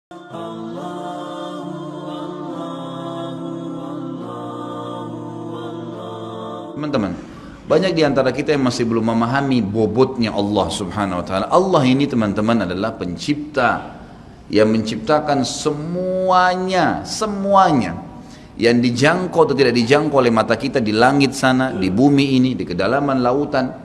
Teman-teman, banyak di antara kita yang masih belum memahami bobotnya Allah Subhanahu wa taala. Allah ini teman-teman adalah pencipta yang menciptakan semuanya, semuanya yang dijangkau atau tidak dijangkau oleh mata kita di langit sana, di bumi ini, di kedalaman lautan.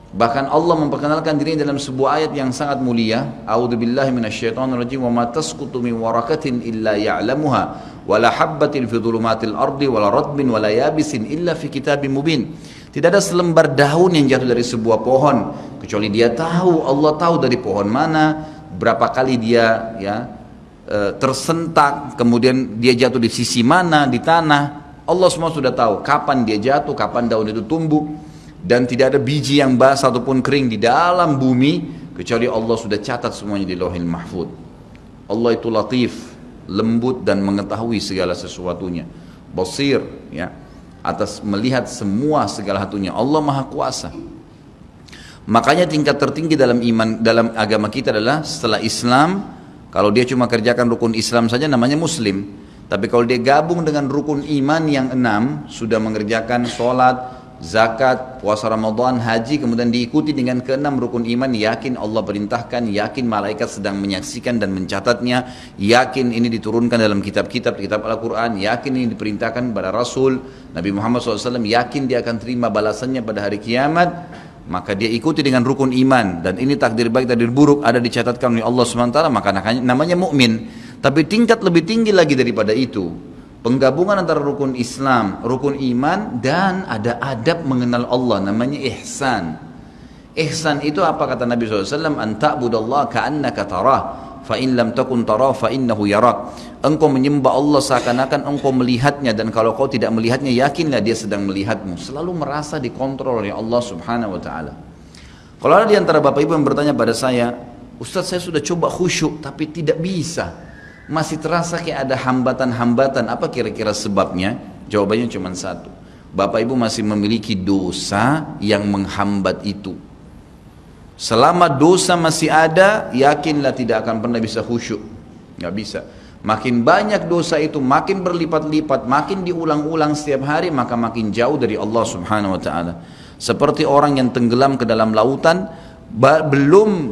Bahkan Allah memperkenalkan dirinya dalam sebuah ayat yang sangat mulia. A'udzubillahi minasyaitonirrajim. Wa ma tasqutu min waraqatin illa ya'lamuha wa la habbatin fi dhulumatil ardi wa la radbin wa la yabisin illa fi kitabim mubin. Tidak ada selembar daun yang jatuh dari sebuah pohon kecuali dia tahu, Allah tahu dari pohon mana, berapa kali dia tersentak, kemudian dia jatuh di sisi mana di tanah. Allah semua sudah tahu kapan dia jatuh, kapan daun itu tumbuh. Dan tidak ada biji yang basah ataupun kering di dalam bumi kecuali Allah sudah catat semuanya di Lauhil Mahfuz. Allah itu latif, lembut dan mengetahui segala sesuatunya. Basir, ya, atas melihat semua segala satunya. Allah Maha Kuasa. Makanya tingkat tertinggi dalam iman, dalam agama kita adalah setelah Islam, kalau dia cuma kerjakan rukun Islam saja namanya Muslim. Tapi kalau dia gabung dengan rukun iman yang 6, sudah mengerjakan sholat, zakat, puasa Ramadan, haji, kemudian diikuti dengan ke-6 rukun iman, yakin Allah perintahkan, yakin malaikat sedang menyaksikan dan mencatatnya, yakin ini diturunkan dalam kitab Al-Quran, yakin ini diperintahkan pada Rasul Nabi Muhammad SAW, yakin dia akan terima balasannya pada hari kiamat, maka dia ikuti dengan rukun iman, dan ini takdir baik takdir buruk ada dicatatkan oleh Allah SWT, maka namanya mukmin. Tapi tingkat lebih tinggi lagi daripada itu, penggabungan antara rukun Islam, rukun iman, dan ada adab mengenal Allah, namanya ihsan. Ihsan itu apa kata Nabi SAW? An ta'budallaha ka'annaka tarah, fa in lam takun tarah fa innahu yarak. Engkau menyembah Allah seakan-akan engkau melihatnya, dan kalau kau tidak melihatnya, yakinlah dia sedang melihatmu. Selalu merasa dikontrol oleh Allah Subhanahu wa taala. Kalau ada di antara Bapak Ibu yang bertanya pada saya, Ustaz, saya sudah coba khusyuk tapi tidak bisa, masih terasa kayak ada hambatan-hambatan, apa kira-kira sebabnya? Jawabannya cuma satu, Bapak Ibu masih memiliki dosa yang menghambat itu. Selama dosa masih ada, yakinlah tidak akan pernah bisa khusyuk, nggak bisa. Makin banyak dosa itu, makin berlipat-lipat, makin diulang-ulang setiap hari, maka makin jauh dari Allah Subhanahu wa taala. Seperti orang yang tenggelam ke dalam lautan, belum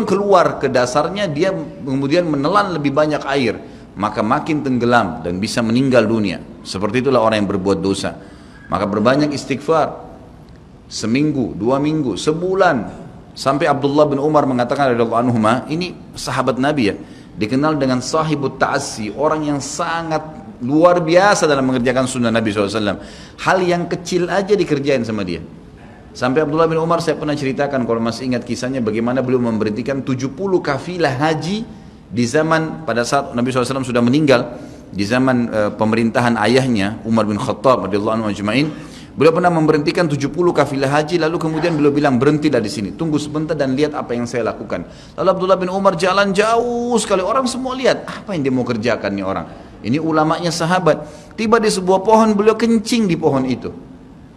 keluar ke dasarnya, dia kemudian menelan lebih banyak air, maka makin tenggelam dan bisa meninggal dunia. Seperti itulah orang yang berbuat dosa. Maka berbanyak istighfar, seminggu, 2 minggu, sebulan. Sampai Abdullah bin Umar mengatakan radhiyallahu anhuma, ini sahabat Nabi ya, dikenal dengan sahibut ta'assi, orang yang sangat luar biasa dalam mengerjakan sunnah Nabi SAW. Hal yang kecil aja dikerjain sama dia. Sampai Abdullah bin Umar, saya pernah ceritakan kalau masih ingat kisahnya, bagaimana beliau memberhentikan 70 kafilah haji di zaman pada saat Nabi SAW sudah meninggal, di zaman pemerintahan ayahnya Umar bin Khattab radhiyallahu anhu ajma'in. Beliau pernah memberhentikan 70 kafilah haji, lalu kemudian beliau bilang, berhentilah di sini, tunggu sebentar dan lihat apa yang saya lakukan. Lalu Abdullah bin Umar jalan jauh sekali, orang semua lihat, apa yang dia mau kerjakan nih orang? Ini ulamanya sahabat. Tiba di sebuah pohon, beliau kencing di pohon itu.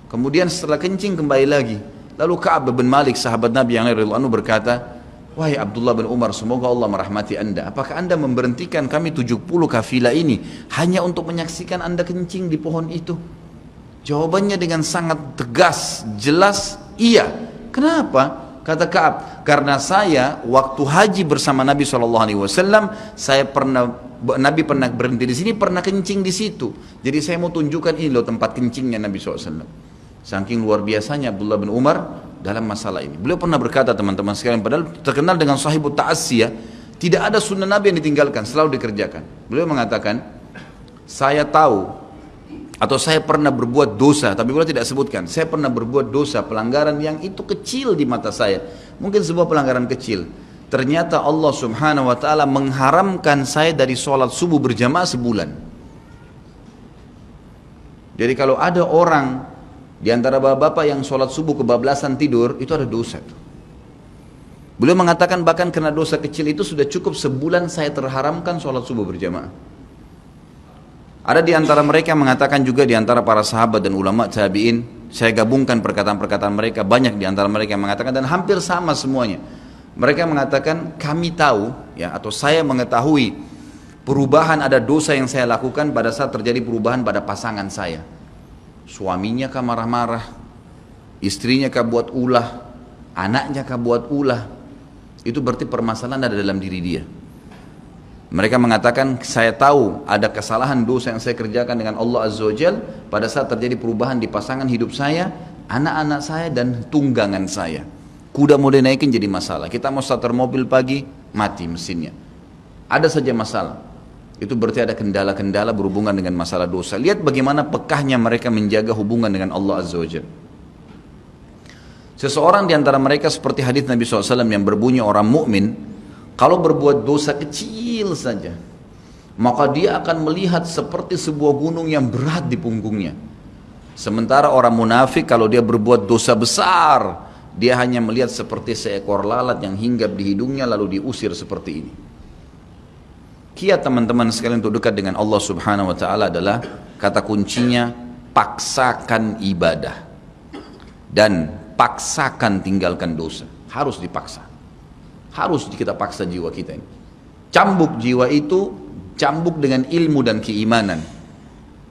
Kemudian setelah kencing kembali lagi. Lalu Ka'ab bin Malik, sahabat Nabi yang lain radhiyallahu anhu, berkata, wahai Abdullah bin Umar, semoga Allah merahmati anda. Apakah anda memberhentikan kami 70 kafilah ini hanya untuk menyaksikan anda kencing di pohon itu? Jawabannya dengan sangat tegas, jelas, iya. Kenapa? Kata Ka'ab, karena saya waktu haji bersama Nabi SAW, Nabi pernah berhenti di sini, pernah kencing di situ. Jadi saya mau tunjukkan ini loh tempat kencingnya Nabi SAW. Saking luar biasanya Abdullah bin Umar dalam masalah ini. Beliau pernah berkata, teman-teman sekalian, padahal terkenal dengan sahibut ta'assi ya, tidak ada sunnah Nabi yang ditinggalkan, selalu dikerjakan. Beliau mengatakan, saya tahu atau saya pernah berbuat dosa, tapi beliau tidak sebutkan, saya pernah berbuat dosa, pelanggaran yang itu kecil di mata saya, mungkin sebuah pelanggaran kecil. Ternyata Allah Subhanahu wa taala mengharamkan saya dari sholat subuh berjamaah sebulan. Jadi kalau ada orang di antara bapak-bapak yang sholat subuh kebablasan tidur, itu ada dosa. Beliau mengatakan bahkan karena dosa kecil itu sudah cukup sebulan saya terharamkan sholat subuh berjamaah. Ada di antara mereka yang mengatakan juga, di antara para sahabat dan ulama tabi'in, saya gabungkan perkataan-perkataan mereka, banyak di antara mereka yang mengatakan, dan hampir sama semuanya. Mereka mengatakan, kami tahu ya, atau saya mengetahui perubahan ada dosa yang saya lakukan pada saat terjadi perubahan pada pasangan saya. Suaminya kah marah-marah, istrinya kah buat ulah, anaknya kah buat ulah, itu berarti permasalahan ada dalam diri dia. Mereka mengatakan, saya tahu ada kesalahan dosa yang saya kerjakan dengan Allah Azza wa Jal pada saat terjadi perubahan di pasangan hidup saya, anak-anak saya dan tunggangan saya. Kuda mau dinaikin jadi masalah, kita mau starter mobil pagi, mati mesinnya. Ada saja masalah. Itu berarti ada kendala-kendala berhubungan dengan masalah dosa. Lihat bagaimana pekahnya mereka menjaga hubungan dengan Allah Azza wa Jalla. Seseorang di antara mereka seperti hadis Nabi SAW yang berbunyi, orang mukmin kalau berbuat dosa kecil saja, maka dia akan melihat seperti sebuah gunung yang berat di punggungnya. Sementara orang munafik kalau dia berbuat dosa besar, dia hanya melihat seperti seekor lalat yang hinggap di hidungnya lalu diusir seperti ini. Kiat teman-teman sekalian untuk dekat dengan Allah Subhanahu wa taala adalah kata kuncinya paksakan ibadah dan paksakan tinggalkan dosa. Harus dipaksa. Harus kita paksa jiwa kita ini. Cambuk jiwa itu, cambuk dengan ilmu dan keimanan.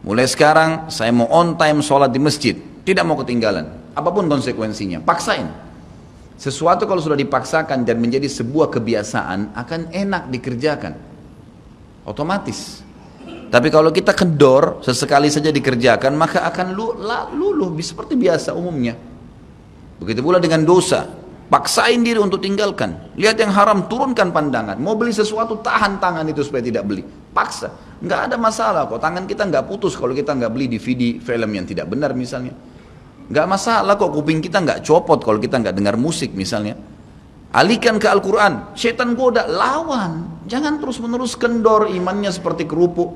Mulai sekarang saya mau on time sholat di masjid, tidak mau ketinggalan. Apapun konsekuensinya, paksain. Sesuatu kalau sudah dipaksakan dan menjadi sebuah kebiasaan akan enak dikerjakan. Otomatis. Tapi kalau kita kendor, sesekali saja dikerjakan, maka akan luluh seperti biasa umumnya. Begitu pula dengan dosa, paksain diri untuk tinggalkan. Lihat yang haram, turunkan pandangan. Mau beli sesuatu, tahan tangan itu supaya tidak beli. Paksa, nggak ada masalah kok. Tangan kita nggak putus kalau kita nggak beli DVD film yang tidak benar misalnya. Nggak masalah kok, kuping kita nggak copot kalau kita nggak dengar musik misalnya. Alihkan ke Al-Quran, syaitan goda, lawan. Jangan terus-menerus kendor, imannya seperti kerupuk.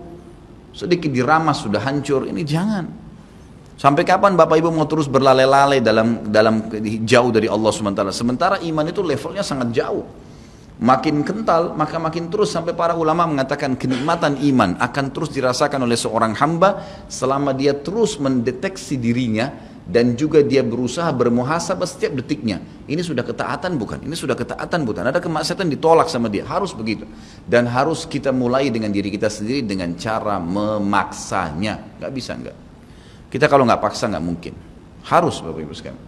Sedikit diramas sudah hancur, ini jangan. Sampai kapan Bapak Ibu mau terus berlale-lale dalam jauh dari Allah SWT? Sementara iman itu levelnya sangat jauh. Makin kental, maka makin terus, sampai para ulama mengatakan kenikmatan iman akan terus dirasakan oleh seorang hamba selama dia terus mendeteksi dirinya dan juga dia berusaha bermuhasabah setiap detiknya. Ini sudah ketaatan bukan? Ini sudah ketaatan bukan? Ada kemaksiatan ditolak sama dia. Harus begitu. Dan harus kita mulai dengan diri kita sendiri dengan cara memaksanya. Gak bisa enggak. Kita kalau nggak paksa nggak mungkin. Harus Bapak Ibu sekalian.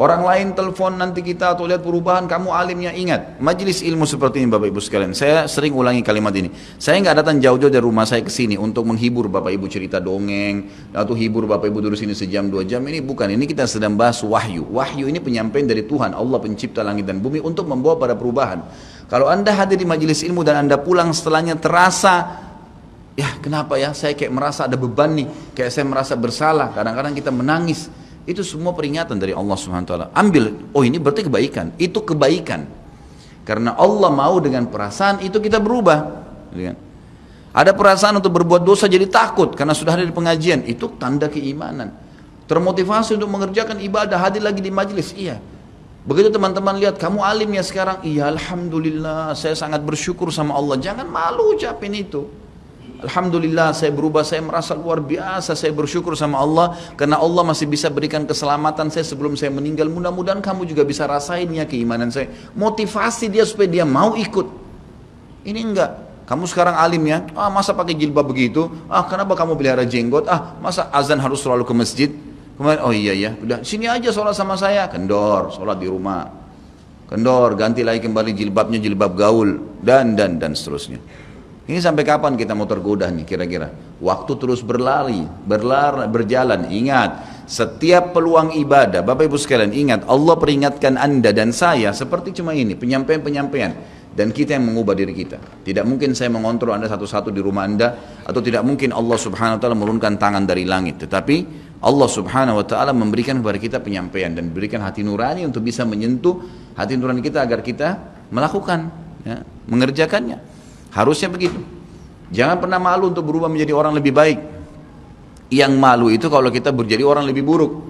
Orang lain telepon nanti kita atau lihat perubahan, kamu alimnya, ingat majelis ilmu seperti ini Bapak Ibu sekalian. Saya sering ulangi kalimat ini. Saya nggak datang jauh-jauh dari rumah saya ke sini untuk menghibur Bapak Ibu cerita dongeng atau hibur Bapak Ibu duduk sini sejam 2 jam. Ini bukan. Ini kita sedang bahas wahyu. Wahyu ini penyampaian dari Tuhan Allah pencipta langit dan bumi untuk membawa pada perubahan. Kalau Anda hadir di majelis ilmu dan Anda pulang setelahnya terasa, ya kenapa ya saya kayak merasa ada beban nih, kayak saya merasa bersalah, kadang-kadang kita menangis. Itu semua peringatan dari Allah Subhanahu wa taala. Ambil, oh ini berarti kebaikan. Itu kebaikan. Karena Allah mau dengan perasaan itu kita berubah. Ada perasaan untuk berbuat dosa jadi takut karena sudah ada di pengajian, itu tanda keimanan. Termotivasi untuk mengerjakan ibadah, hadir lagi di majelis, iya. Begitu teman-teman lihat kamu alim ya sekarang, iya alhamdulillah, saya sangat bersyukur sama Allah. Jangan malu ucapin itu. Alhamdulillah saya berubah, saya merasa luar biasa, saya bersyukur sama Allah karena Allah masih bisa berikan keselamatan saya sebelum saya meninggal. Mudah-mudahan kamu juga bisa rasain ya keimanan saya. Motivasi dia supaya dia mau ikut. Ini enggak. Kamu sekarang alim ya, masa pakai jilbab begitu? Kenapa kamu pelihara jenggot? Masa azan harus selalu ke masjid? Kemudian, oh iya ya, udah sini aja sholat sama saya. Kendor, sholat di rumah. Kendor, ganti lagi kembali jilbabnya jilbab gaul dan seterusnya. Ini sampai kapan kita mau tergoda nih kira-kira? Waktu terus berjalan. Ingat, setiap peluang ibadah, Bapak Ibu sekalian ingat, Allah peringatkan Anda dan saya seperti cuma ini, penyampaian. Dan kita yang mengubah diri kita. Tidak mungkin saya mengontrol Anda satu-satu di rumah Anda, atau tidak mungkin Allah Subhanahu wa taala menurunkan tangan dari langit. Tetapi Allah Subhanahu wa taala memberikan kepada kita penyampaian dan berikan hati nurani untuk bisa menyentuh hati nurani kita agar kita melakukan, ya, mengerjakannya. Harusnya begitu. Jangan pernah malu untuk berubah menjadi orang lebih baik. Yang malu itu kalau kita menjadi orang lebih buruk.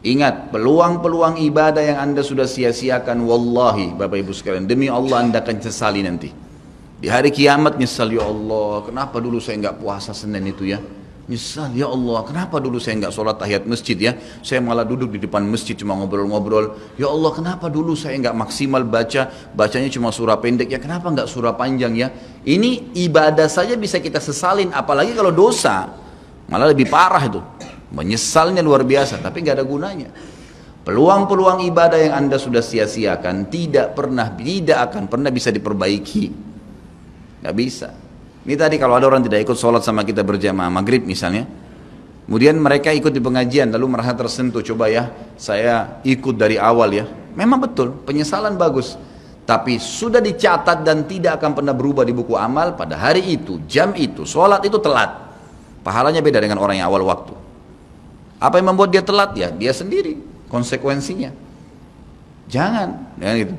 Ingat, peluang-peluang ibadah yang Anda sudah sia-siakan, wallahi Bapak Ibu sekalian, demi Allah Anda akan sesali nanti. Di hari kiamat nyesal, ya Allah, kenapa dulu saya nggak puasa Senin itu ya? Nyesal, ya Allah, kenapa dulu saya nggak sholat tahiyat masjid ya? Saya malah duduk di depan masjid cuma ngobrol-ngobrol. Ya Allah, kenapa dulu saya nggak maksimal bacanya cuma surah pendek ya? Kenapa nggak surah panjang ya? Ini ibadah saja bisa kita sesalin, apalagi kalau dosa, malah lebih parah itu. Menyesalnya luar biasa, tapi nggak ada gunanya. Peluang-peluang ibadah yang Anda sudah sia-siakan tidak akan pernah bisa diperbaiki. Nggak bisa. Ini tadi kalau ada orang tidak ikut sholat sama kita berjamaah maghrib misalnya, kemudian mereka ikut di pengajian lalu merasa tersentuh, coba ya saya ikut dari awal ya, memang betul penyesalan bagus, tapi sudah dicatat dan tidak akan pernah berubah di buku amal. Pada hari itu, jam itu, sholat itu telat, pahalanya beda dengan orang yang awal waktu. Apa yang membuat dia telat? Ya dia sendiri, konsekuensinya. Jangan gitu.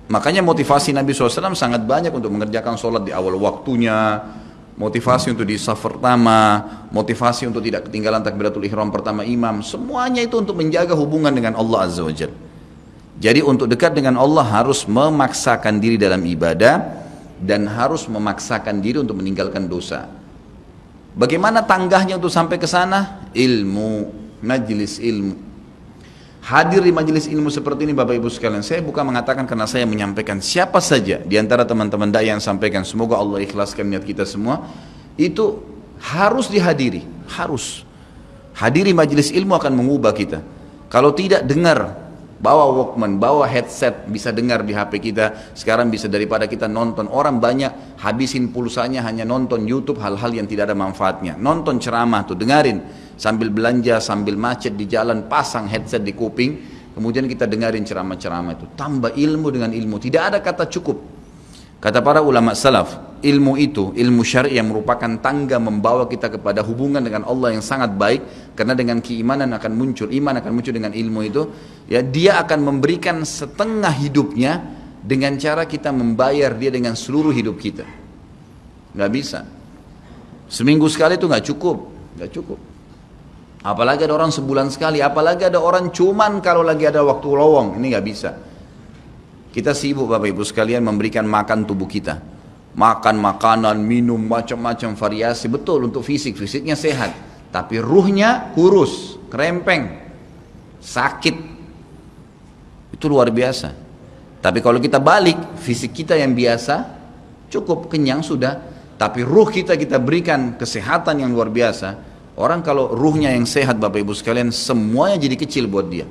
Makanya motivasi Nabi SAW sangat banyak untuk mengerjakan sholat di awal waktunya, motivasi untuk di saf pertama, motivasi untuk tidak ketinggalan takbiratul ihram pertama imam, semuanya itu untuk menjaga hubungan dengan Allah Azza wa Jalla. Jadi untuk dekat dengan Allah harus memaksakan diri dalam ibadah dan harus memaksakan diri untuk meninggalkan dosa. Bagaimana tangganya untuk sampai ke sana? Ilmu, majlis ilmu. Hadir di majelis ilmu seperti ini Bapak Ibu sekalian, saya bukan mengatakan karena saya menyampaikan, siapa saja di antara teman-teman dai yang sampaikan, semoga Allah ikhlaskan niat kita semua, itu harus dihadiri, harus. Hadiri majelis ilmu akan mengubah kita. Kalau tidak, dengar, bawa Walkman, bawa headset, bisa dengar di HP kita. Sekarang bisa daripada kita nonton, orang banyak habisin pulsanya hanya nonton YouTube hal-hal yang tidak ada manfaatnya. Nonton ceramah tuh, dengarin. Sambil belanja, sambil macet di jalan, pasang headset di kuping, kemudian kita dengarin ceramah-ceramah itu. Tambah ilmu dengan ilmu, tidak ada kata cukup. Kata para ulama salaf, ilmu itu, ilmu syar'i yang merupakan tangga membawa kita kepada hubungan dengan Allah yang sangat baik, karena dengan keimanan akan muncul, iman akan muncul dengan ilmu itu, ya dia akan memberikan setengah hidupnya dengan cara kita membayar dia dengan seluruh hidup kita. Nggak bisa. Seminggu sekali itu nggak cukup. Apalagi ada orang sebulan sekali, apalagi ada orang cuman kalau lagi ada waktu lowong, ini nggak bisa. Kita sibuk Bapak Ibu sekalian memberikan makan tubuh kita, makan makanan, minum macam-macam variasi, betul untuk fisiknya sehat, tapi ruhnya kurus, kerempeng, sakit, itu luar biasa. Tapi kalau kita balik, fisik kita yang biasa cukup kenyang sudah, tapi ruh kita berikan kesehatan yang luar biasa. Orang kalau ruhnya yang sehat Bapak Ibu sekalian, semuanya jadi kecil buat dia.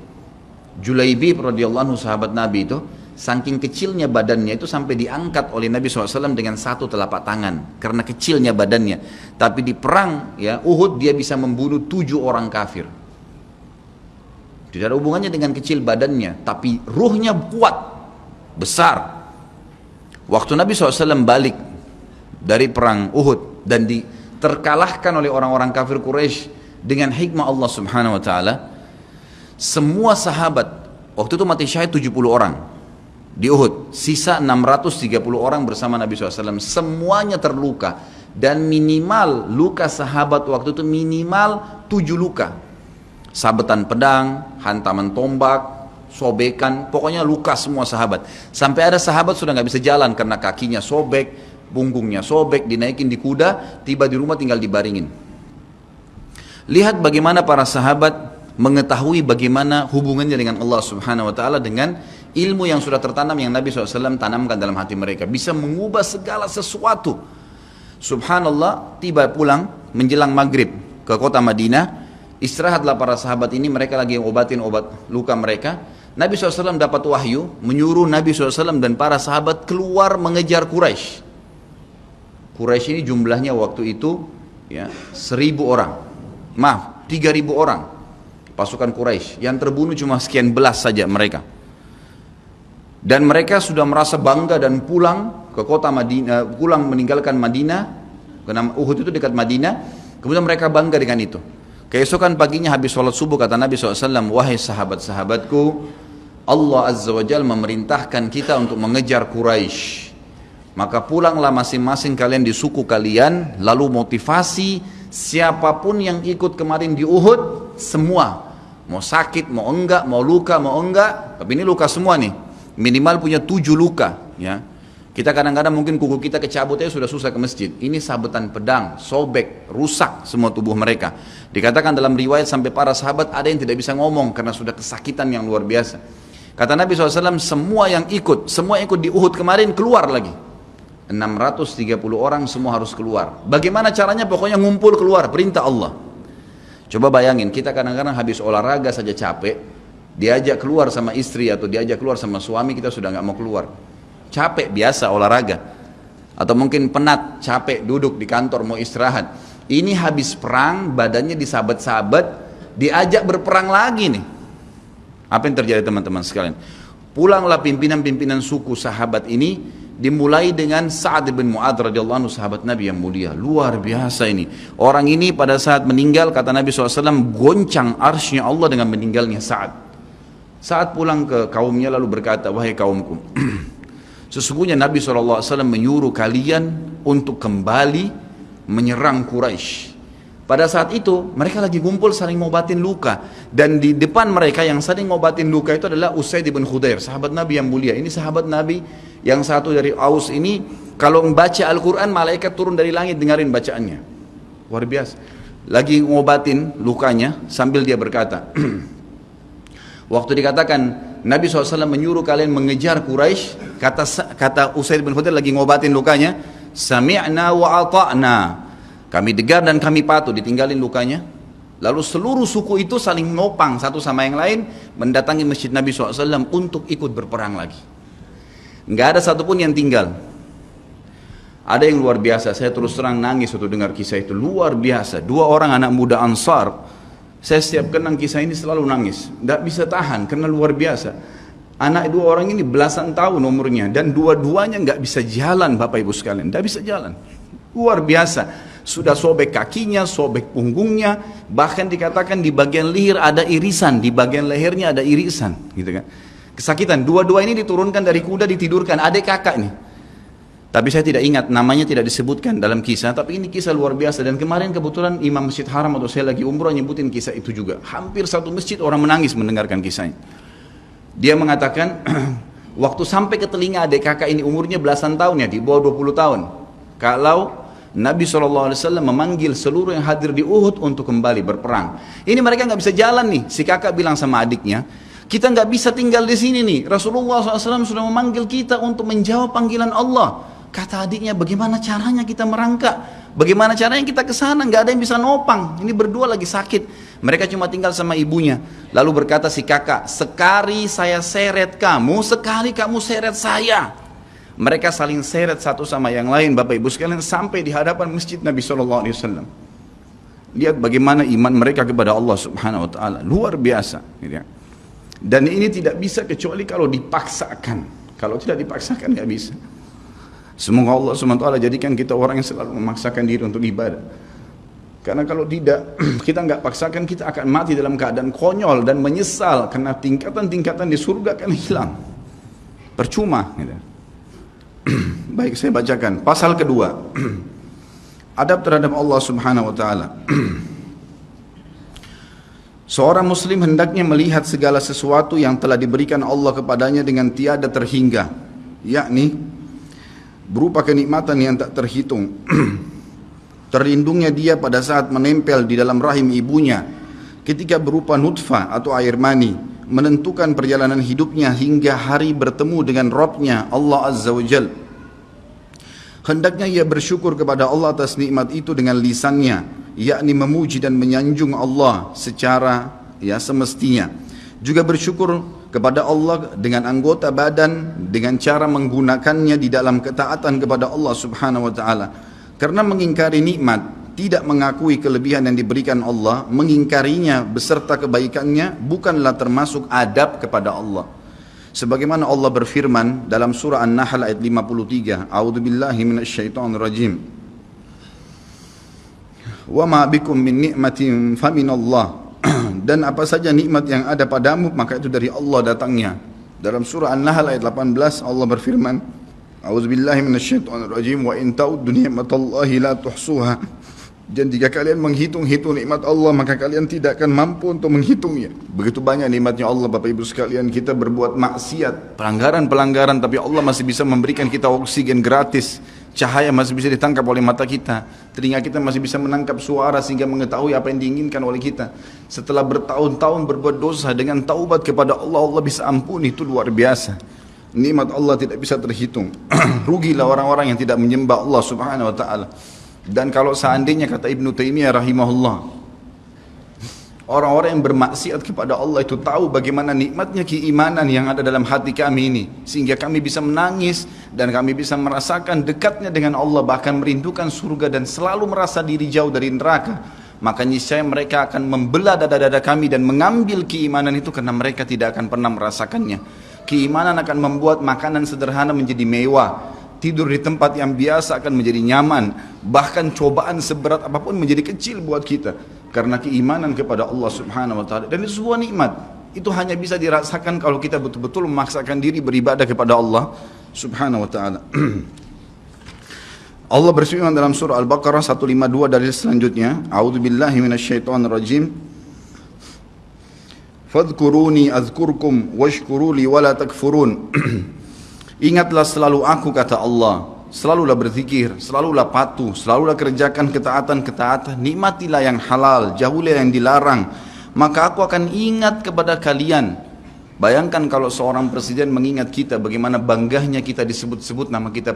Julaibib radhiyallahu anhu sahabat Nabi itu, saking kecilnya badannya itu sampai diangkat oleh Nabi SAW dengan satu telapak tangan karena kecilnya badannya. Tapi di perang ya Uhud dia bisa membunuh 7 orang kafir. Tidak ada hubungannya dengan kecil badannya, tapi ruhnya kuat, besar. Waktu Nabi SAW balik dari perang Uhud dan terkalahkan oleh orang-orang kafir Quraisy dengan hikmah Allah Subhanahu wa taala, semua sahabat waktu itu mati syahid 70 orang di Uhud, sisa 630 orang bersama Nabi SAW, semuanya terluka, dan minimal luka sahabat waktu itu minimal 7 luka, sabetan pedang, hantaman tombak, sobekan, pokoknya luka semua sahabat. Sampai ada sahabat sudah nggak bisa jalan karena kakinya sobek, punggungnya sobek, dinaikin di kuda, tiba di rumah tinggal dibaringin. Lihat bagaimana para sahabat mengetahui bagaimana hubungannya dengan Allah Subhanahu wa taala dengan ilmu yang sudah tertanam yang Nabi SAW tanamkan dalam hati mereka, bisa mengubah segala sesuatu. Subhanallah, tiba pulang menjelang maghrib ke kota Madinah, istirahatlah para sahabat ini, mereka lagi obatin obat luka mereka. Nabi SAW dapat wahyu menyuruh Nabi SAW dan para sahabat keluar mengejar Quraisy. Quraisy ini jumlahnya waktu itu ya 1.000 orang, 3.000 orang pasukan Quraisy, yang terbunuh cuma sekian belas saja mereka. Dan mereka sudah merasa bangga dan pulang ke kota Madinah, pulang meninggalkan Madinah, karena Uhud itu dekat Madinah. Kemudian mereka bangga dengan itu. Keesokan paginya habis sholat subuh kata Nabi SAW, wahai sahabat-sahabatku, Allah Azza wa Jalla memerintahkan kita untuk mengejar Quraisy. Maka pulanglah masing-masing kalian di suku kalian, lalu motivasi siapapun yang ikut kemarin di Uhud, semua, mau sakit, mau enggak, mau luka, mau enggak, tapi ini luka semua nih, minimal punya 7 luka, ya. Kita kadang-kadang mungkin kuku kita kecabut aja sudah susah ke masjid. Ini sabetan pedang, sobek, rusak semua tubuh mereka. Dikatakan dalam riwayat sampai para sahabat ada yang tidak bisa ngomong karena sudah kesakitan yang luar biasa. Kata Nabi SAW, semua yang ikut di Uhud kemarin keluar lagi. 630 orang semua harus keluar. Bagaimana caranya? Pokoknya ngumpul keluar, perintah Allah. Coba bayangin, kita kadang-kadang habis olahraga saja capek, diajak keluar sama istri atau diajak keluar sama suami, kita sudah nggak mau keluar. Capek biasa olahraga, atau mungkin penat, capek duduk di kantor mau istirahat. Ini habis perang, badannya disabet-sabet, diajak berperang lagi nih. Apa yang terjadi teman-teman sekalian? Pulanglah pimpinan-pimpinan suku sahabat ini, dimulai dengan Sa'ad bin Mu'adz radhiyallahu anhu, sahabat Nabi yang mulia. Luar biasa ini. Orang ini pada saat meninggal, kata Nabi SAW, goncang arsy-Nya Allah dengan meninggalnya Sa'ad. Saat pulang ke kaumnya lalu berkata, wahai kaumku, sesungguhnya Nabi SAW menyuruh kalian untuk kembali menyerang Quraisy. Pada saat itu mereka lagi kumpul saling ngobatin luka. Dan di depan mereka yang saling ngobatin luka itu adalah Usaid bin Khudair, sahabat Nabi yang mulia. Ini sahabat Nabi yang satu dari Aus ini, kalau membaca Al-Quran malaikat turun dari langit dengarin bacaannya. Luar biasa. Lagi ngobatin lukanya sambil dia berkata, waktu dikatakan Nabi SAW menyuruh kalian mengejar Quraisy, kata Usaid bin Khudair lagi ngobatin lukanya, sami'na wa ata'na, kami dengar dan kami patuh, ditinggalin lukanya. Lalu seluruh suku itu saling nopang satu sama yang lain, mendatangi masjid Nabi SAW untuk ikut berperang lagi. Nggak ada satupun yang tinggal. Ada yang luar biasa, saya terus terang nangis waktu dengar kisah itu, luar biasa. 2 orang anak muda Ansar, saya setiap kenang kisah ini selalu nangis, nggak bisa tahan karena luar biasa. Anak 2 orang ini belasan tahun umurnya dan dua-duanya nggak bisa jalan, Bapak Ibu sekalian, nggak bisa jalan. Luar biasa, sudah sobek kakinya, sobek punggungnya, bahkan dikatakan di bagian leher ada irisan, di bagian lehernya ada irisan, gitu kan. Kesakitan. Dua-dua ini diturunkan dari kuda, ditidurkan, adik kakak nih. Tapi saya tidak ingat, namanya tidak disebutkan dalam kisah, tapi ini kisah luar biasa. Dan kemarin kebetulan Imam Masjid Haram atau saya lagi umroh nyebutin kisah itu juga. Hampir satu masjid orang menangis mendengarkan kisahnya. Dia mengatakan, waktu sampai ke telinga adik kakak ini umurnya belasan tahun ya, di bawah 20 tahun. Kalau Nabi SAW memanggil seluruh yang hadir di Uhud untuk kembali berperang. Ini mereka nggak bisa jalan nih. Si kakak bilang sama adiknya, kita nggak bisa tinggal di sini nih. Rasulullah SAW sudah memanggil kita untuk menjawab panggilan Allah. Kata adiknya, bagaimana caranya kita merangkak? Bagaimana caranya kita ke sana? Nggak ada yang bisa nopang. Ini berdua lagi sakit. Mereka cuma tinggal sama ibunya. Lalu berkata si kakak, sekali saya seret kamu, sekali kamu seret saya. Mereka saling seret satu sama yang lain, Bapak Ibu sekalian, sampai di hadapan masjid Nabi SAW. Lihat bagaimana iman mereka kepada Allah Subhanahu Wa Taala, luar biasa. Dan ini tidak bisa kecuali kalau dipaksakan. Kalau tidak dipaksakan nggak bisa. Semoga Allah SWT jadikan kita orang yang selalu memaksakan diri untuk ibadah. Karena kalau tidak, kita nggak paksakan, kita akan mati dalam keadaan konyol dan menyesal karena tingkatan-tingkatan di surga akan hilang. Percuma. Gitu. Baik, saya bacakan pasal kedua. Adab terhadap Allah Subhanahu Wa Taala. Seorang muslim hendaknya melihat segala sesuatu yang telah diberikan Allah kepadanya dengan tiada terhingga, yakni berupa kenikmatan yang tak terhitung. Terlindungnya dia pada saat menempel di dalam rahim ibunya, ketika berupa nutfah atau air mani, menentukan perjalanan hidupnya hingga hari bertemu dengan Rabb-Nya Allah Azza wa Jal. Hendaknya ia bersyukur kepada Allah atas nikmat itu dengan lisannya, yakni memuji dan menyanjung Allah secara semestinya. Juga bersyukur kepada Allah dengan anggota badan, dengan cara menggunakannya di dalam ketaatan kepada Allah Subhanahu Wa Taala. Karena mengingkari nikmat, tidak mengakui kelebihan yang diberikan Allah, mengingkarinya beserta kebaikannya, bukanlah termasuk adab kepada Allah. Sebagaimana Allah berfirman dalam surah An-Nahl ayat 53, A'udzubillahi minasyaitonirrajim. Wa ma bikum min ni'matin faminallah. Dan apa saja nikmat yang ada padamu maka itu dari Allah datangnya. Dalam surah An-Nahl ayat 18 Allah berfirman, A'udzubillahi minasyaitonirrajim, wa in ta'uddu ni'matallahi la tuhsuha Dan jika kalian menghitung-hitung nikmat Allah, maka kalian tidak akan mampu untuk menghitungnya. Begitu banyak nikmatnya Allah, Bapak Ibu sekalian. Kita berbuat maksiat, pelanggaran-pelanggaran, tapi Allah masih bisa memberikan kita oksigen gratis. Cahaya masih bisa ditangkap oleh mata kita. Telinga kita masih bisa menangkap suara sehingga mengetahui apa yang diinginkan oleh kita. Setelah bertahun-tahun berbuat dosa, dengan taubat kepada Allah, Allah bisa ampuni. Itu luar biasa. Nikmat Allah tidak bisa terhitung. Rugilah orang-orang yang tidak menyembah Allah subhanahu wa ta'ala. Dan kalau seandainya, kata Ibnu Taimiyah rahimahullah, orang-orang yang bermaksiat kepada Allah itu tahu bagaimana nikmatnya keimanan yang ada dalam hati kami ini, sehingga kami bisa menangis dan kami bisa merasakan dekatnya dengan Allah, bahkan merindukan surga dan selalu merasa diri jauh dari neraka, maka niscaya mereka akan membelah dada-dada kami dan mengambil keimanan itu, karena mereka tidak akan pernah merasakannya. Keimanan akan membuat makanan sederhana menjadi mewah, tidur di tempat yang biasa akan menjadi nyaman, bahkan cobaan seberat apapun menjadi kecil buat kita karena keimanan kepada Allah subhanahu wa ta'ala. Dan itu sebuah nikmat, itu hanya bisa dirasakan kalau kita betul-betul memaksakan diri beribadah kepada Allah subhanahu wa ta'ala. Allah berfirman dalam surah Al-Baqarah 152 dari selanjutnya, a'udzubillahi minasyaitonirrajim, fadhkuruni azkurkum washkuruli wala takfurun. Ingatlah selalu aku, kata Allah, selalulah berzikir, selalulah patuh, selalulah kerjakan ketaatan-ketaatan, nikmatilah yang halal, jauhilah yang dilarang, maka aku akan ingat kepada kalian. Bayangkan kalau seorang presiden mengingat kita, bagaimana bangganya kita disebut-sebut nama kita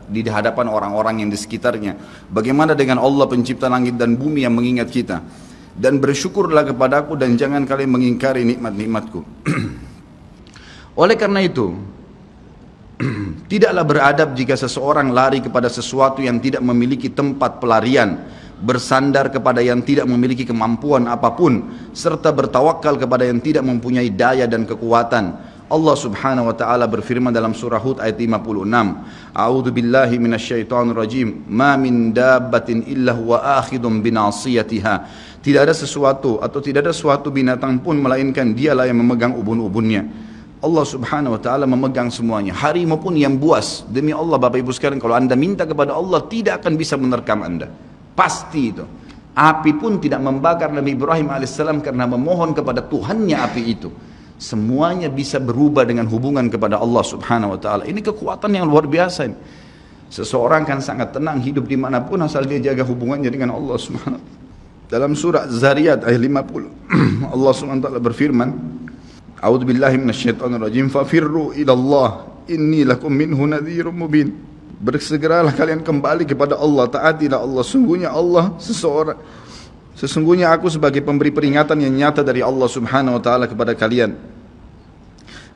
di hadapan orang-orang yang di sekitarnya. Bagaimana dengan Allah pencipta langit dan bumi yang mengingat kita. Dan bersyukurlah kepadaku dan jangan kalian mengingkari nikmat-nikmatku. Oleh karena itu, tidaklah beradab jika seseorang lari kepada sesuatu yang tidak memiliki tempat pelarian, bersandar kepada yang tidak memiliki kemampuan apapun, serta bertawakal kepada yang tidak mempunyai daya dan kekuatan. Allah subhanahu wa ta'ala berfirman dalam surah Hud ayat 56, A'udzu billahi minasyaitonir rajim, ma min dabbatin illa huwa akhidun binasiyatiha. Tidak ada sesuatu atau tidak ada suatu binatang pun melainkan dialah yang memegang ubun-ubunnya. Allah subhanahu wa ta'ala memegang semuanya. Harimau pun yang buas. Demi Allah Bapak Ibu sekalian, kalau anda minta kepada Allah, tidak akan bisa menerkam anda. Pasti itu. Api pun tidak membakar Nabi Ibrahim alaihissalam karena memohon kepada Tuhannya api itu. Semuanya bisa berubah dengan hubungan kepada Allah subhanahu wa ta'ala. Ini kekuatan yang luar biasa ini. Seseorang kan sangat tenang hidup dimanapun asal dia jaga hubungannya dengan Allah subhanahu wa ta'ala. Dalam surah Zariyat ayat 50 Allah subhanahu wa ta'ala berfirman, A'udzu billahi minasyaitonir rajim, fafirru ila Allah inni lakum minhu nadhirun mubin. Bersegeralah kalian kembali kepada Allah, taatilah Allah, sesungguhnya aku sebagai pemberi peringatan yang nyata dari Allah subhanahu wa ta'ala kepada kalian.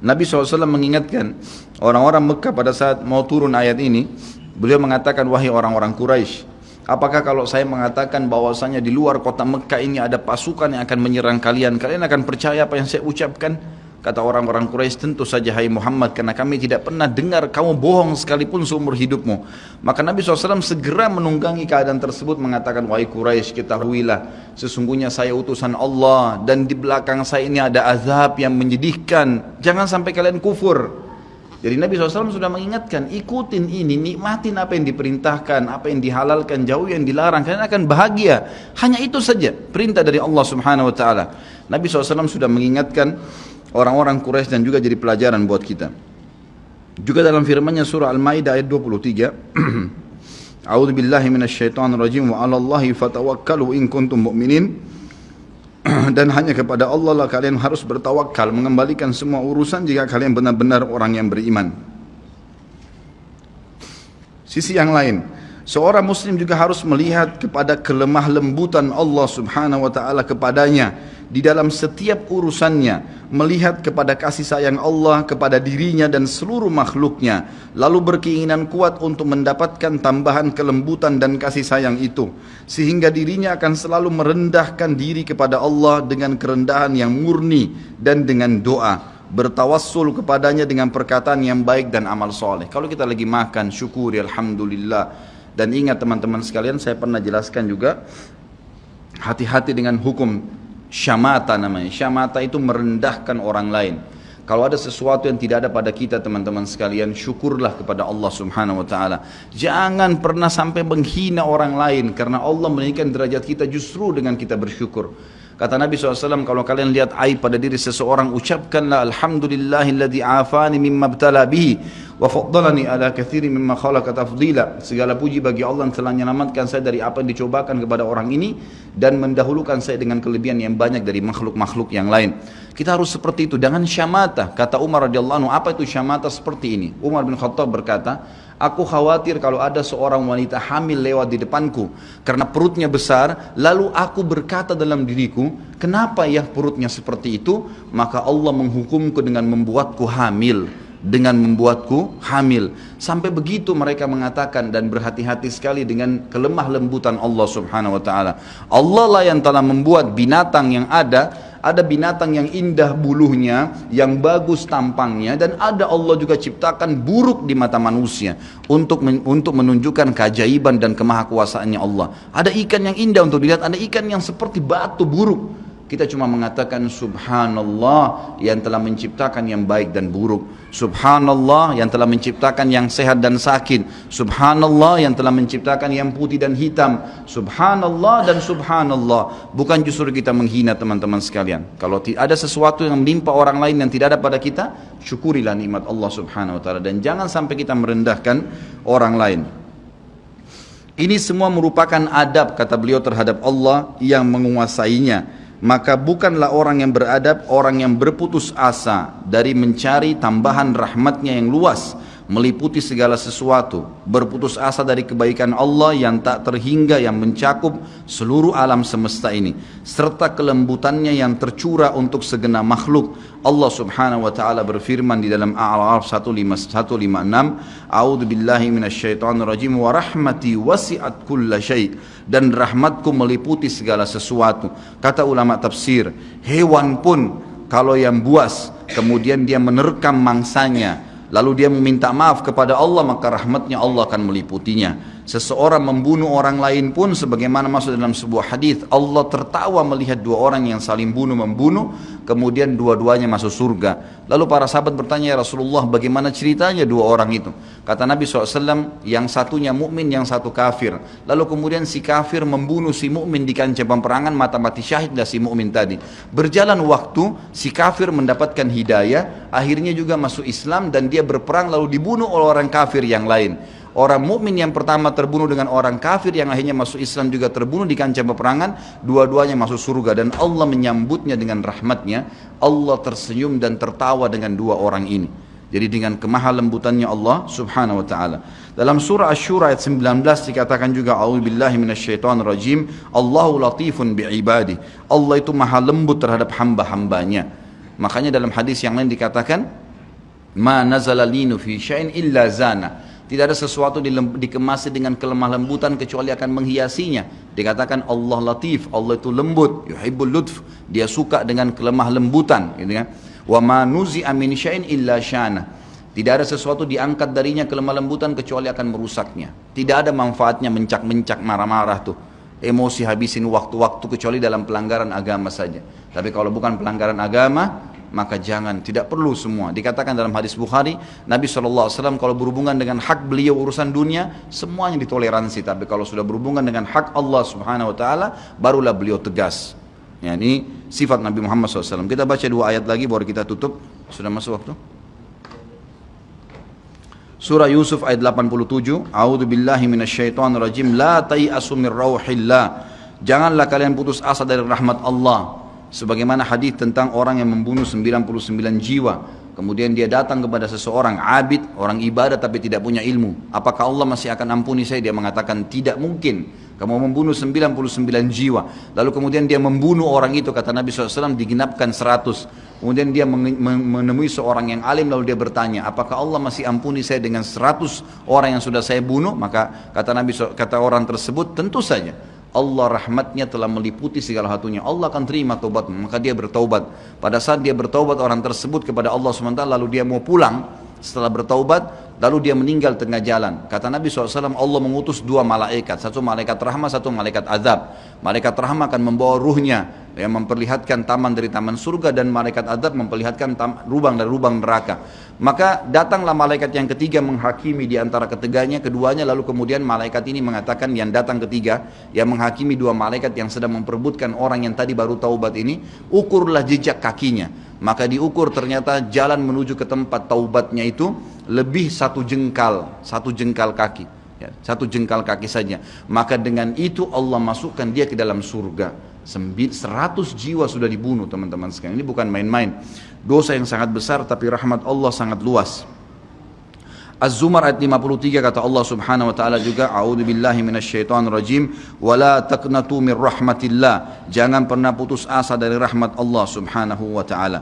Nabi SAW mengingatkan orang-orang Mekah pada saat mau turun ayat ini. Beliau mengatakan, wahai orang-orang Quraisy, apakah kalau saya mengatakan bahwasanya di luar kota Mekah ini ada pasukan yang akan menyerang kalian, kalian akan percaya apa yang saya ucapkan? Kata orang-orang Quraisy, tentu saja hai Muhammad, karena kami tidak pernah dengar kamu bohong sekalipun seumur hidupmu. Maka Nabi SAW segera menunggangi keadaan tersebut, mengatakan, wahai Quraisy, ketahuilah sesungguhnya saya utusan Allah dan di belakang saya ini ada azab yang menyedihkan, jangan sampai kalian kufur. Jadi Nabi SAW sudah mengingatkan, ikutin ini, nikmatin apa yang diperintahkan, apa yang dihalalkan, jauh yang dilarang, kalian akan bahagia. Hanya itu saja perintah dari Allah subhanahu wa ta'ala. Nabi SAW sudah mengingatkan orang-orang Quraisy dan juga jadi pelajaran buat kita. Juga dalam firman-Nya surah Al-Maidah ayat 23, A'udzu billahi minasyaitonir rajim, wa 'alallahi fatawakkalu in kuntum mu'minin. Dan hanya kepada Allah lah kalian harus bertawakal, mengembalikan semua urusan jika kalian benar-benar orang yang beriman. Sisi yang lain, seorang muslim juga harus melihat kepada kelemah lembutan Allah subhanahu wa ta'ala kepadanya di dalam setiap urusannya, melihat kepada kasih sayang Allah kepada dirinya dan seluruh makhluknya, lalu berkeinginan kuat untuk mendapatkan tambahan kelembutan dan kasih sayang itu, sehingga dirinya akan selalu merendahkan diri kepada Allah dengan kerendahan yang murni dan dengan doa, bertawassul kepadanya dengan perkataan yang baik dan amal soleh. Kalau kita lagi makan, syukuri alhamdulillah. Dan ingat teman-teman sekalian, saya pernah jelaskan juga, hati-hati dengan hukum syamata namanya. Syamata itu merendahkan orang lain. Kalau ada sesuatu yang tidak ada pada kita teman-teman sekalian, syukurlah kepada Allah subhanahu wa ta'ala. Jangan pernah sampai menghina orang lain, karena Allah menaikkan derajat kita justru dengan kita bersyukur. Kata Nabi SAW, kalau kalian lihat aib pada diri seseorang, ucapkanlah alhamdulillahilladzi afani mimma btala bihi wa faddalani ala katsiri mimma khalaqa tafdila. Segala puji bagi Allah yang telah menyelamatkan saya dari apa yang dicobakan kepada orang ini dan mendahulukan saya dengan kelebihan yang banyak dari makhluk-makhluk yang lain. Kita harus seperti itu, dengan syamata. Kata Umar radhiyallahu anhu, apa itu syamata seperti ini? Umar bin Khattab berkata, aku khawatir kalau ada seorang wanita hamil lewat di depanku karena perutnya besar, lalu aku berkata dalam diriku, kenapa ya perutnya seperti itu? Maka Allah menghukumku dengan membuatku hamil. Sampai begitu mereka mengatakan, dan berhati-hati sekali dengan kelemah lembutan Allah subhanahu wa ta'ala. Allah lah yang telah membuat binatang yang ada binatang yang indah bulunya, yang bagus tampangnya, dan ada Allah juga ciptakan buruk di mata manusia untuk menunjukkan keajaiban dan kemahakuasaannya Allah. Ada ikan yang indah untuk dilihat, ada ikan yang seperti batu buruk. Kita cuma mengatakan subhanallah yang telah menciptakan yang baik dan buruk. Subhanallah yang telah menciptakan yang sehat dan sakit. Subhanallah yang telah menciptakan yang putih dan hitam. Subhanallah dan subhanallah. Bukan justru kita menghina teman-teman sekalian. Kalau ada sesuatu yang menimpa orang lain yang tidak ada pada kita, syukurilah nikmat Allah subhanahu wa ta'ala. Dan jangan sampai kita merendahkan orang lain. Ini semua merupakan adab, kata beliau, terhadap Allah yang menguasainya. Maka bukanlah orang yang beradab orang yang berputus asa dari mencari tambahan rahmatnya yang luas, meliputi segala sesuatu, berputus asa dari kebaikan Allah yang tak terhingga, yang mencakup seluruh alam semesta ini, serta kelembutannya yang tercurah untuk segenap makhluk. Allah subhanahu wa ta'ala berfirman di dalam A'raf 156, A'udzu billahi minasyaitonir rajim, wa rahmati wasi'at kulla syai', dan rahmatku meliputi segala sesuatu. Kata ulama tafsir, hewan pun kalau yang buas kemudian dia menerkam mangsanya, lalu dia meminta maaf kepada Allah, maka rahmatnya Allah akan meliputinya. Seseorang membunuh orang lain pun, sebagaimana masuk dalam sebuah hadis, Allah tertawa melihat dua orang yang saling membunuh, kemudian dua-duanya masuk surga. Lalu para sahabat bertanya, ya Rasulullah, bagaimana ceritanya dua orang itu? Kata Nabi SAW, yang satunya mukmin, yang satu kafir. Lalu kemudian si kafir membunuh si mukmin di kancah peperangan, mati syahidlah si mukmin tadi. Berjalan waktu, si kafir mendapatkan hidayah, akhirnya juga masuk Islam, dan dia berperang lalu dibunuh oleh orang kafir yang lain. Orang mukmin yang pertama terbunuh dengan orang kafir yang akhirnya masuk Islam juga terbunuh di kancah peperangan, dua-duanya masuk surga, dan Allah menyambutnya dengan rahmatnya. Allah tersenyum dan tertawa dengan dua orang ini. Jadi dengan kemahalembutannya Allah subhanahu wa ta'ala. Dalam surah Asy-Syura ayat 19 dikatakan juga, a'udzubillahi minasyaitonir rajim, Allahu latifun bi'ibadi. Allah itu maha lembut terhadap hamba-hambanya. Makanya dalam hadis yang lain dikatakan, ma nazala linu fi syai'in illa zana. Tidak ada sesuatu dikemasi dengan kelemah lembutan kecuali akan menghiasinya. Dikatakan Allah latif, Allah itu lembut, yuhibbul lutf, dia suka dengan kelemah lembutan, gitu kan. Wa ma nuzi'a min syai'in illa syana. Tidak ada sesuatu diangkat darinya kelemah lembutan kecuali akan merusaknya. Tidak ada manfaatnya mencak-mencak, marah-marah tuh. Emosi habisin waktu-waktu kecuali dalam pelanggaran agama saja. Tapi kalau bukan pelanggaran agama, maka jangan, tidak perlu semua. Dikatakan dalam hadis Bukhari, Nabi SAW kalau berhubungan dengan hak beliau urusan dunia, semuanya ditoleransi. Tapi kalau sudah berhubungan dengan hak Allah subhanahu wa ta'ala, barulah beliau tegas. Ya, ini sifat Nabi Muhammad SAW. Kita baca dua ayat lagi baru kita tutup. Sudah masuk waktu? Surah Yusuf ayat 87, A'udzu billahi minasyaitonir rajim, la tai'asu mir rauhillah. Janganlah kalian putus asa dari rahmat Allah. Sebagaimana hadis tentang orang yang membunuh 99 jiwa, kemudian dia datang kepada seseorang abid, orang ibadah tapi tidak punya ilmu. Apakah Allah masih akan ampuni saya? Dia mengatakan tidak mungkin. Kamu membunuh 99 jiwa. Lalu kemudian dia membunuh orang itu, kata Nabi SAW, digenapkan 100. Kemudian dia menemui seorang yang alim, lalu dia bertanya, apakah Allah masih ampuni saya dengan 100 orang yang sudah saya bunuh? Maka kata Nabi, kata orang tersebut, tentu saja. Allah rahmatnya telah meliputi segala satunya. Allah akan terima taubatmu. Maka dia bertaubat. Pada saat dia bertaubat orang tersebut kepada Allah SWT, lalu dia mau pulang, setelah bertaubat, lalu dia meninggal tengah jalan. Kata Nabi SAW, Allah mengutus 2 malaikat, satu malaikat rahmah, satu malaikat azab. Malaikat rahmah akan membawa ruhnya, yang memperlihatkan taman dari taman surga, dan malaikat azab memperlihatkan lubang dari lubang neraka. Maka datanglah malaikat yang ketiga menghakimi di antara keduanya, lalu kemudian malaikat ini mengatakan, yang datang ketiga, yang menghakimi 2 malaikat yang sedang memperebutkan orang yang tadi baru taubat ini, ukurlah jejak kakinya. Maka diukur, ternyata jalan menuju ke tempat taubatnya itu lebih 1 jengkal kaki, ya, 1 jengkal kaki saja. Maka dengan itu Allah masukkan dia ke dalam surga. 100 jiwa sudah dibunuh, teman-teman sekalian. Ini bukan main-main. Dosa yang sangat besar, tapi rahmat Allah sangat luas. Az-Zumar ayat 53 kata Allah Subhanahu wa taala juga, a'udzubillahi minasyaitonir rajim, wala taqnatu mir rahmatillah. Jangan pernah putus asa dari rahmat Allah Subhanahu wa taala.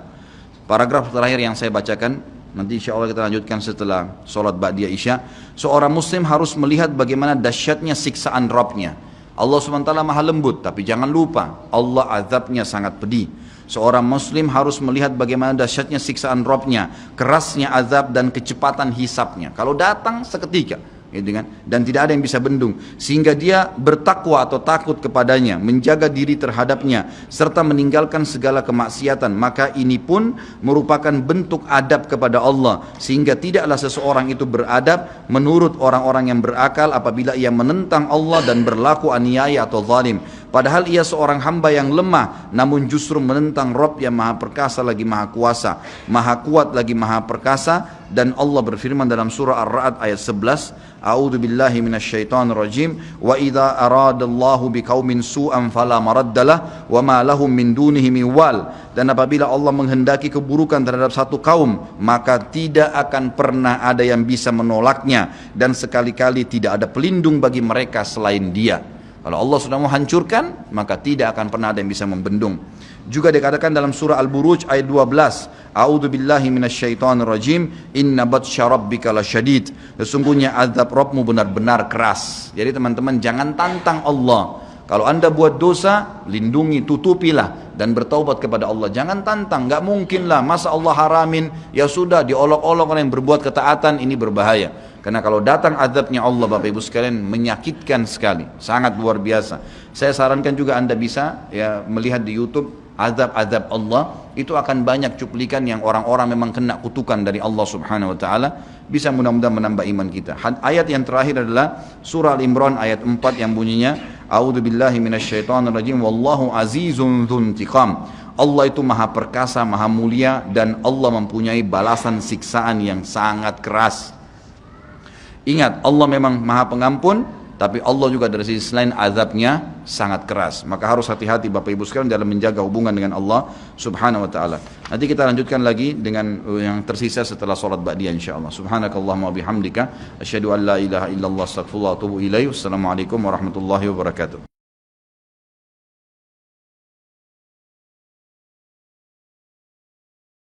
Paragraf terakhir yang saya bacakan, nanti insyaallah kita lanjutkan setelah salat ba'diyah Isya. Seorang muslim harus melihat bagaimana dahsyatnya siksaan Rabbnya. Allah SWT maha lembut, tapi jangan lupa Allah azabnya sangat pedih. Seorang muslim harus melihat bagaimana dahsyatnya siksaan Rabbnya, kerasnya azab dan kecepatan hisapnya. Kalau datang seketika, gitu kan? Dan tidak ada yang bisa bendung, sehingga dia bertakwa atau takut kepadanya, menjaga diri terhadapnya, serta meninggalkan segala kemaksiatan. Maka ini pun merupakan bentuk adab kepada Allah, sehingga tidaklah seseorang itu beradab menurut orang-orang yang berakal apabila ia menentang Allah dan berlaku aniaya atau zalim. Padahal ia seorang hamba yang lemah, namun justru menentang Rabb yang maha perkasa lagi maha kuasa, maha kuat lagi maha perkasa. Dan Allah berfirman dalam surah Ar-Ra'd ayat 11, A'udzu billahi minasyaitonir rajim, wa idza aradallahu biqaumin su'an fala maraddalah wa ma lahum min dunihi min wal. Dan apabila Allah menghendaki keburukan terhadap satu kaum, maka tidak akan pernah ada yang bisa menolaknya, dan sekali-kali tidak ada pelindung bagi mereka selain Dia. Kalau Allah sudah mau hancurkan, maka tidak akan pernah ada yang bisa membendung. Juga dikatakan dalam surah Al-Buruj ayat 12, A'udzu billahi minasyaitonir rajim, inna batsya rabbika lasyadid. Sesungguhnya azab Rabbmu benar-benar keras. Jadi teman-teman, jangan tantang Allah. Kalau anda buat dosa, lindungi, tutupilah dan bertaubat kepada Allah. Jangan tantang, nggak mungkin lah, masa Allah haramin, ya sudah diolok-olok orang yang berbuat ketaatan, ini berbahaya. Karena kalau datang azabnya Allah, Bapak Ibu sekalian, menyakitkan sekali, sangat luar biasa. Saya sarankan juga anda bisa ya melihat di YouTube azab-azab Allah, itu akan banyak cuplikan yang orang-orang memang kena kutukan dari Allah Subhanahu wa taala. Bisa mudah-mudahan menambah iman kita. Ayat yang terakhir adalah surah Al-Imran ayat 4 yang bunyinya, A'udzu billahi minasyaitonir rajim, wallahu azizun dzuntiqam. Allah itu maha perkasa, maha mulia, dan Allah mempunyai balasan siksaan yang sangat keras. Ingat, Allah memang maha pengampun, tapi Allah juga dari sisi lain azabnya sangat keras. Maka harus hati-hati Bapak Ibu sekalian dalam menjaga hubungan dengan Allah Subhanahu wa taala. Nanti kita lanjutkan lagi dengan yang tersisa setelah salat ba'diyah insyaallah. Subhanakallahumma wa bihamdika asyhadu an la ilaha illallah astaghfirullah wa atubu ilaih. Wassalamualaikum warahmatullahi wabarakatuh.